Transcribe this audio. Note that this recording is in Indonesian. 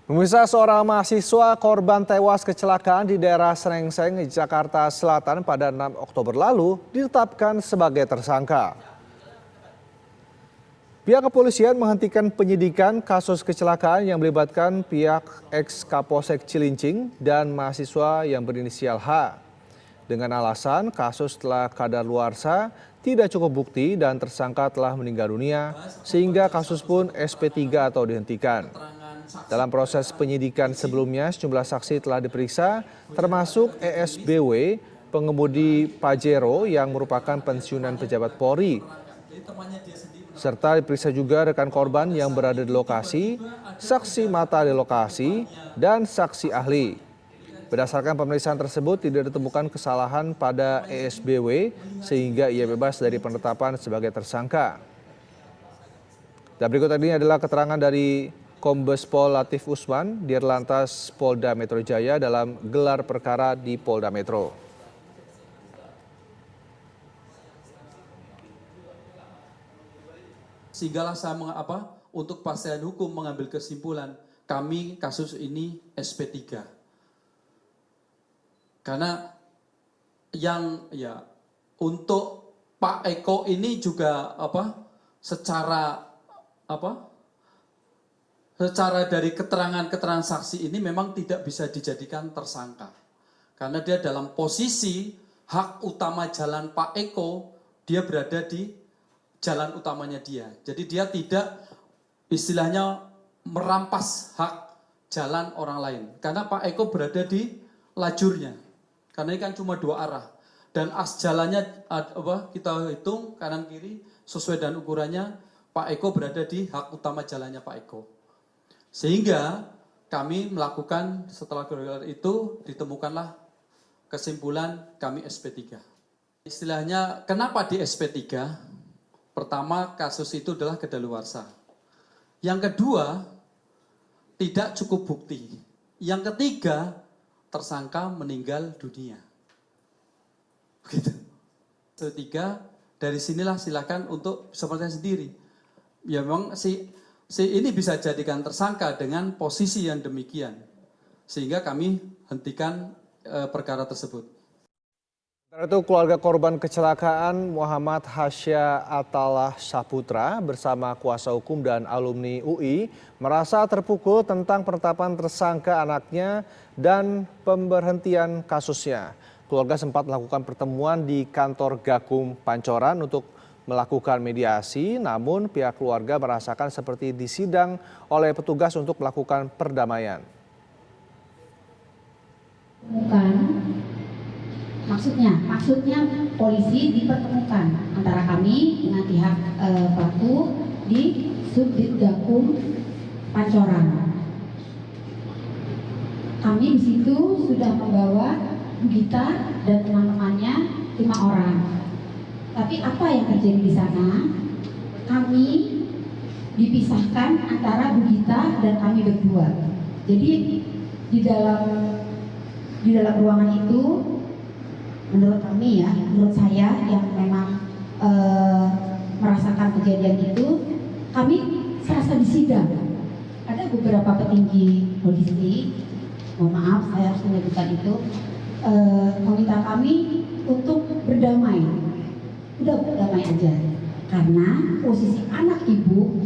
Pemirsa, seorang mahasiswa korban tewas kecelakaan di daerah Serengseng, Jakarta Selatan pada 6 Oktober lalu ditetapkan sebagai tersangka. Pihak kepolisian menghentikan penyidikan kasus kecelakaan yang melibatkan pihak ex-Kapolsek Cilincing dan mahasiswa yang berinisial H. Dengan alasan kasus telah kadaluarsa, tidak cukup bukti dan tersangka telah meninggal dunia sehingga kasus pun SP3 atau dihentikan. Dalam proses penyidikan sebelumnya, sejumlah saksi telah diperiksa, termasuk ESBW, pengemudi Pajero yang merupakan pensiunan pejabat Polri. Serta diperiksa juga rekan korban yang berada di lokasi, saksi mata di lokasi, dan saksi ahli. Berdasarkan pemeriksaan tersebut, tidak ditemukan kesalahan pada ESBW sehingga ia bebas dari penetapan sebagai tersangka. Dan berikut ini adalah keterangan dari Kombes Pol Latif Usman, Dirlantas Polda Metro Jaya dalam gelar perkara di Polda Metro. Sehinggalah saya untuk kepastian hukum mengambil kesimpulan kami kasus ini SP3. Karena untuk Pak Eko ini juga secara dari keterangan saksi ini memang tidak bisa dijadikan tersangka. Karena dia dalam posisi hak utama jalan Pak Eko, dia berada di jalan utamanya dia. Jadi dia tidak istilahnya merampas hak jalan orang lain. Karena Pak Eko berada di lajurnya. Karena ini kan cuma 2 arah. Dan as jalannya kita hitung kanan kiri sesuai dengan ukurannya, Pak Eko berada di hak utama jalannya Pak Eko. Sehingga kami melakukan setelah gelar itu ditemukanlah kesimpulan kami SP3. Istilahnya kenapa di SP3? Pertama, kasus itu adalah kadaluarsa. Yang kedua, tidak cukup bukti. Yang ketiga, tersangka meninggal dunia. Begitu. Ketiga, dari sinilah silakan untuk seperti sendiri. Ya memang si ini bisa jadikan tersangka dengan posisi yang demikian. Sehingga kami hentikan perkara tersebut. Sementara itu, keluarga korban kecelakaan Muhammad Hasya Atalah Saputra bersama kuasa hukum dan alumni UI merasa terpukul tentang penetapan tersangka anaknya dan pemberhentian kasusnya. Keluarga sempat melakukan pertemuan di kantor Gakum Pancoran untuk melakukan mediasi, namun pihak keluarga merasakan seperti disidang oleh petugas untuk melakukan perdamaian. Maksudnya polisi dipertemukan antara kami dengan pihak pelaku di Subdit Gakum Pancoran. Kami di situ sudah membawa Bu Gita dan teman-temannya 5 orang. Tapi apa yang terjadi di sana? Kami dipisahkan antara Bu Gita dan kami berdua. Jadi di dalam ruangan itu, menurut kami ya, menurut saya yang memang merasakan kejadian itu, kami serasa disidang. Ada beberapa petinggi polisi, mohon maaf saya harus menyebutkan itu, meminta kami untuk berdamai. Udah berdamai aja, karena posisi anak ibu